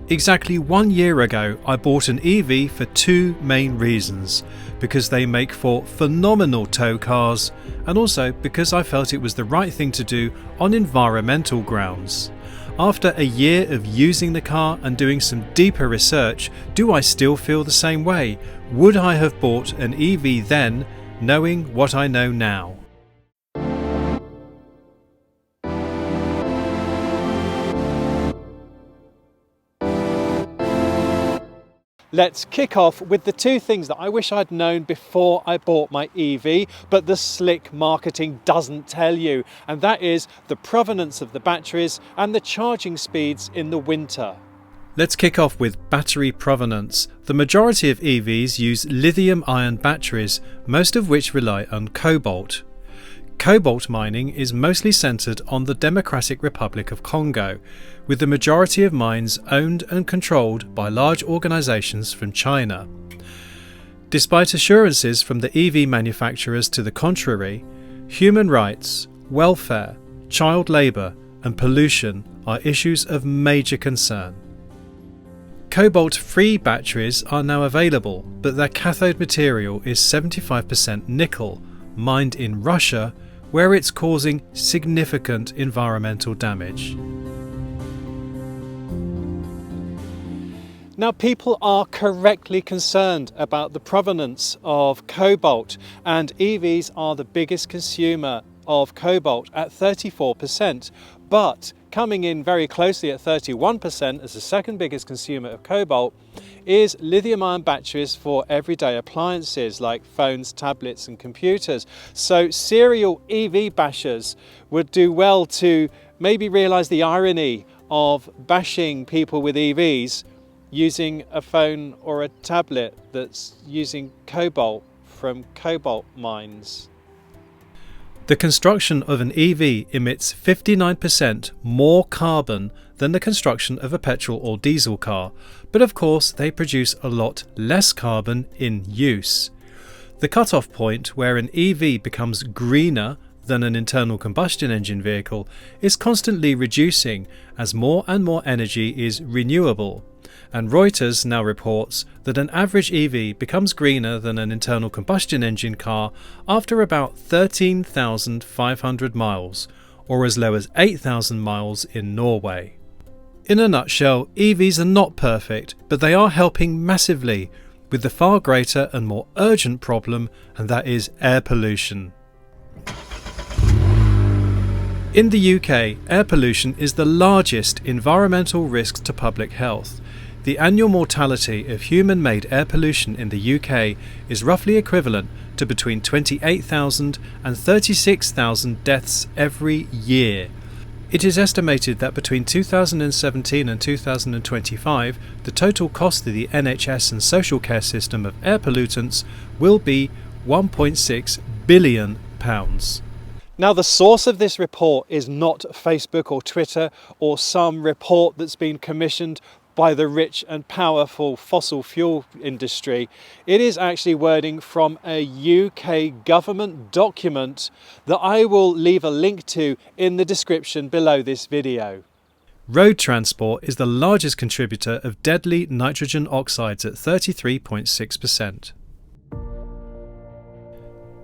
Exactly 1 year ago, I bought an EV for two main reasons: because they make for phenomenal tow cars, and also because I felt it was the right thing to do on environmental grounds. After a year of using the car and doing some deeper research, do I still feel the same way? Would I have bought an EV then, knowing what I know now? Let's kick off with the two things that I wish I'd known before I bought my EV, but the slick marketing doesn't tell you, and that is the provenance of the batteries and the charging speeds in the winter. Let's kick off with battery provenance. The majority of EVs use lithium-ion batteries, most of which rely on cobalt. Cobalt mining is mostly centred on the Democratic Republic of Congo, with the majority of mines owned and controlled by large organisations from China. Despite assurances from the EV manufacturers to the contrary, human rights, welfare, child labour and pollution are issues of major concern. Cobalt-free batteries are now available, but their cathode material is 75% nickel, mined in Russia, where it's causing significant environmental damage. Now, people are correctly concerned about the provenance of cobalt, and EVs are the biggest consumer of cobalt at 34%, but coming in very closely at 31% as the second biggest consumer of cobalt is lithium-ion batteries for everyday appliances like phones, tablets and computers. So serial EV bashers would do well to maybe realise the irony of bashing people with EVs using a phone or a tablet that's using cobalt from cobalt mines. The construction of an EV emits 59% more carbon than the construction of a petrol or diesel car, but of course they produce a lot less carbon in use. The cut-off point where an EV becomes greener than an internal combustion engine vehicle is constantly reducing as more and more energy is renewable. And Reuters now reports that an average EV becomes greener than an internal combustion engine car after about 13,500 miles, or as low as 8,000 miles in Norway. In a nutshell, EVs are not perfect, but they are helping massively with the far greater and more urgent problem, and that is air pollution. In the UK, air pollution is the largest environmental risk to public health. The annual mortality of human-made air pollution in the UK is roughly equivalent to between 28,000 and 36,000 deaths every year. It is estimated that between 2017 and 2025, the total cost to the NHS and social care system of air pollutants will be £1.6 billion. Now, the source of this report is not Facebook or Twitter or some report that's been commissioned by the rich and powerful fossil fuel industry. It is actually wording from a UK government document that I will leave a link to in the description below this video. Road transport is the largest contributor of deadly nitrogen oxides at 33.6%.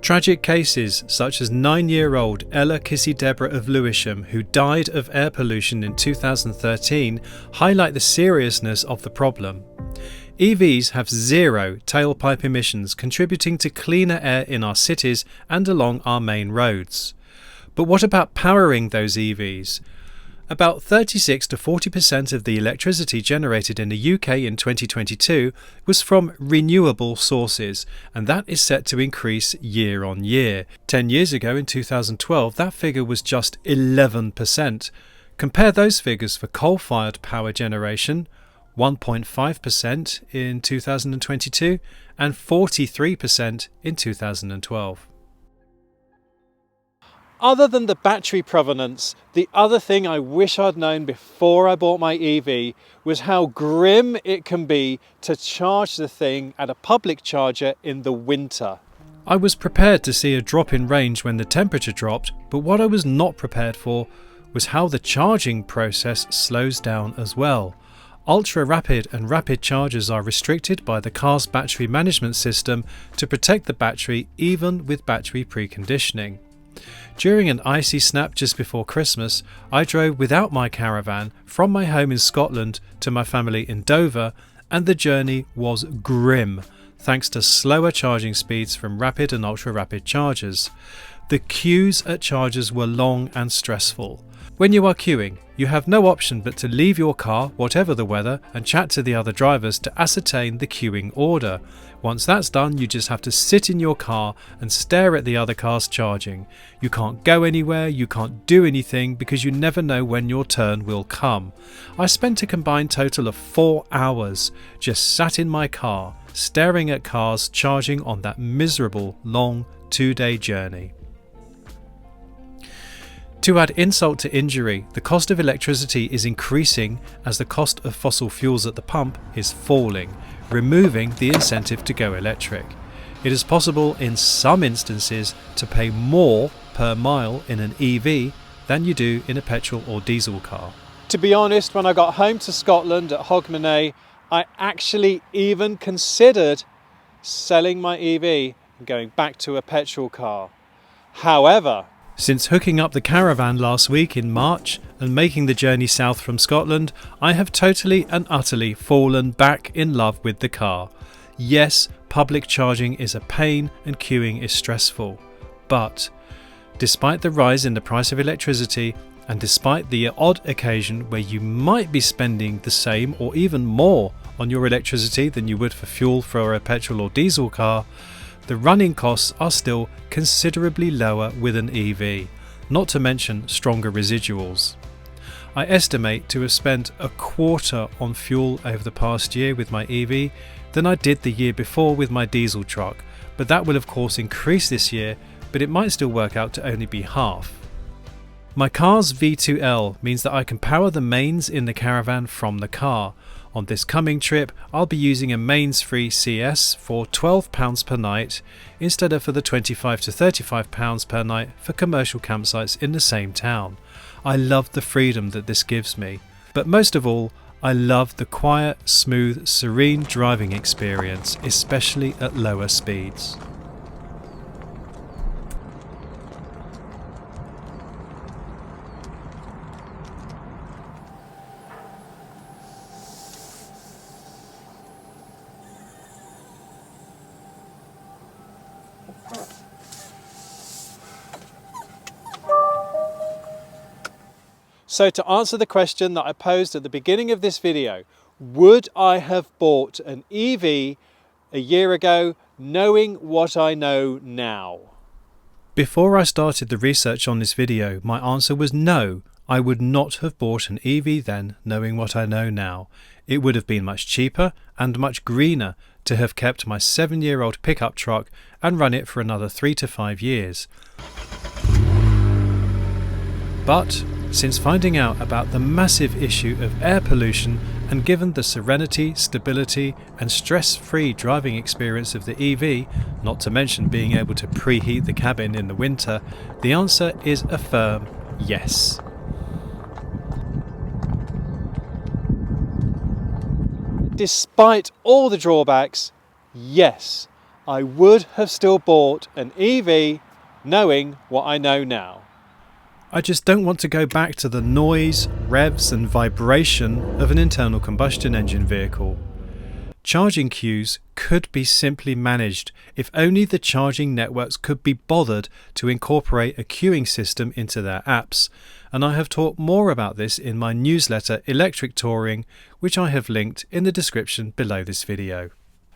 Tragic cases such as 9-year-old Ella Kissy Deborah of Lewisham, who died of air pollution in 2013, highlight the seriousness of the problem. EVs have zero tailpipe emissions, contributing to cleaner air in our cities and along our main roads. But what about powering those EVs? About 36 to 40% of the electricity generated in the UK in 2022 was from renewable sources, and that is set to increase year on year. 10 years ago, in 2012, that figure was just 11%. Compare those figures for coal-fired power generation, 1.5% in 2022 and 43% in 2012. Other than the battery provenance, the other thing I wish I'd known before I bought my EV was how grim it can be to charge the thing at a public charger in the winter. I was prepared to see a drop in range when the temperature dropped, but what I was not prepared for was how the charging process slows down as well. Ultra rapid and rapid chargers are restricted by the car's battery management system to protect the battery even with battery preconditioning. During an icy snap just before Christmas, I drove without my caravan from my home in Scotland to my family in Dover, and the journey was grim thanks to slower charging speeds from rapid and ultra rapid chargers. The queues at chargers were long and stressful. When you are queuing, you have no option but to leave your car, whatever the weather, and chat to the other drivers to ascertain the queuing order. Once that's done, you just have to sit in your car and stare at the other cars charging. You can't go anywhere, you can't do anything because you never know when your turn will come. I spent a combined total of 4 hours just sat in my car, staring at cars charging on that miserable long 2-day journey. To add insult to injury, the cost of electricity is increasing as the cost of fossil fuels at the pump is falling, removing the incentive to go electric. It is possible in some instances to pay more per mile in an EV than you do in a petrol or diesel car. To be honest, when I got home to Scotland at Hogmanay, I actually even considered selling my EV and going back to a petrol car. However, since hooking up the caravan last week in March and making the journey south from Scotland, I have totally and utterly fallen back in love with the car. Yes, public charging is a pain and queuing is stressful, but despite the rise in the price of electricity and despite the odd occasion where you might be spending the same or even more on your electricity than you would for fuel for a petrol or diesel car, the running costs are still considerably lower with an EV, not to mention stronger residuals. I estimate to have spent a quarter on fuel over the past year with my EV than I did the year before with my diesel truck, but that will of course increase this year, but it might still work out to only be half. My car's V2L means that I can power the mains in the caravan from the car. On this coming trip, I'll be using a mains-free CS for £12 per night instead of for the £25 to £35 per night for commercial campsites in the same town. I love the freedom that this gives me, but most of all, I love the quiet, smooth, serene driving experience, especially at lower speeds. So to answer the question that I posed at the beginning of this video, would I have bought an EV a year ago knowing what I know now? Before I started the research on this video, my answer was no. I would not have bought an EV then knowing what I know now. It would have been much cheaper and much greener to have kept my 7-year-old pickup truck and run it for another 3 to 5 years. But since finding out about the massive issue of air pollution and given the serenity, stability and stress-free driving experience of the EV, not to mention being able to preheat the cabin in the winter, the answer is a firm yes. Despite all the drawbacks, yes, I would have still bought an EV knowing what I know now. I just don't want to go back to the noise, revs and vibration of an internal combustion engine vehicle. Charging queues could be simply managed if only the charging networks could be bothered to incorporate a queuing system into their apps, and I have talked more about this in my newsletter Electric Touring, which I have linked in the description below this video.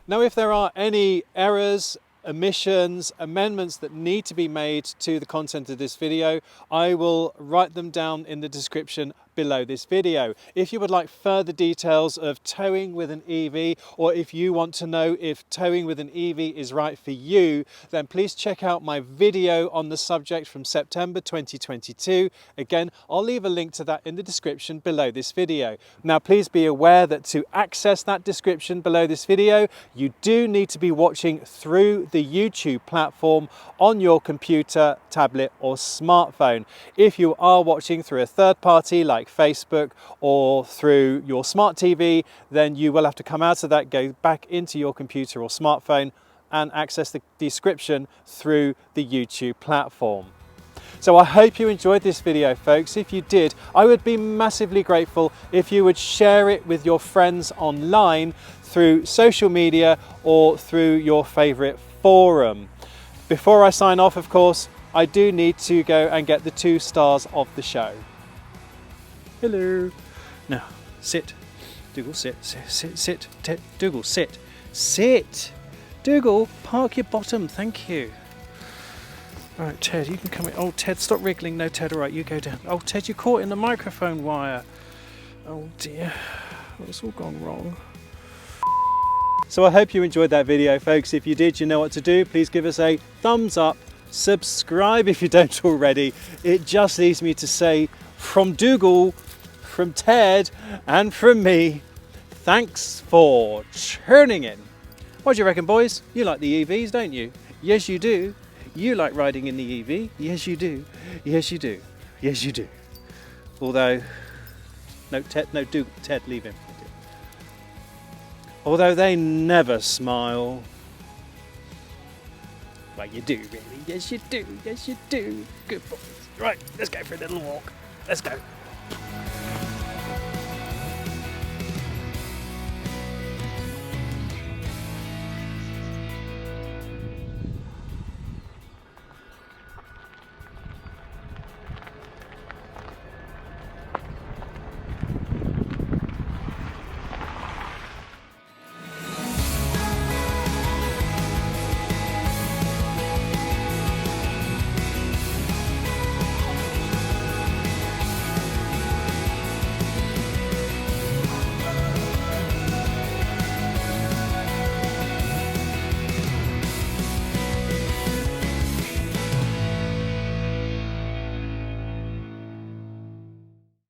Now, if there are any errors, omissions, amendments that need to be made to the content of this video, I will write them down in the description below this video. If you would like further details of towing with an EV, or if you want to know if towing with an EV is right for you, then please check out my video on the subject from September 2022. Again, I'll leave a link to that in the description below this video. Now, please be aware that to access that description below this video, you do need to be watching through the YouTube platform on your computer, tablet or smartphone. If you are watching through a third party like like Facebook or through your smart TV, then you will have to come out of that, go back into your computer or smartphone and access the description through the YouTube platform. So I hope you enjoyed this video, folks. If you did, I would be massively grateful if you would share it with your friends online through social media or through your favorite forum. Before I sign off, of course, I do need to go and get the 2 stars of the show. Hello. Now, sit. Dougal, sit. Sit. Ted, Dougal, sit. Sit. Dougal, park your bottom. Thank you. All right, Ted, you can come in. Oh, Ted, stop wriggling. No, Ted, all right, you go down. Oh, Ted, you're caught in the microphone wire. Oh, dear. It's all gone wrong. So I hope you enjoyed that video, folks. If you did, you know what to do. Please give us a thumbs up. Subscribe if you don't already. It just leaves me to say, from Dougal, from Ted, and from me, thanks for tuning in. What do you reckon, boys? You like the EVs, don't you? Yes, you do. You like riding in the EV? Yes, you do. Yes, you do. Yes, you do. Although, no, Ted, no, Dougal, Ted, leave him. Although they never smile. Well, you do, really. Yes, you do. Yes, you do. Good boys. Right, let's go for a little walk. Let's go.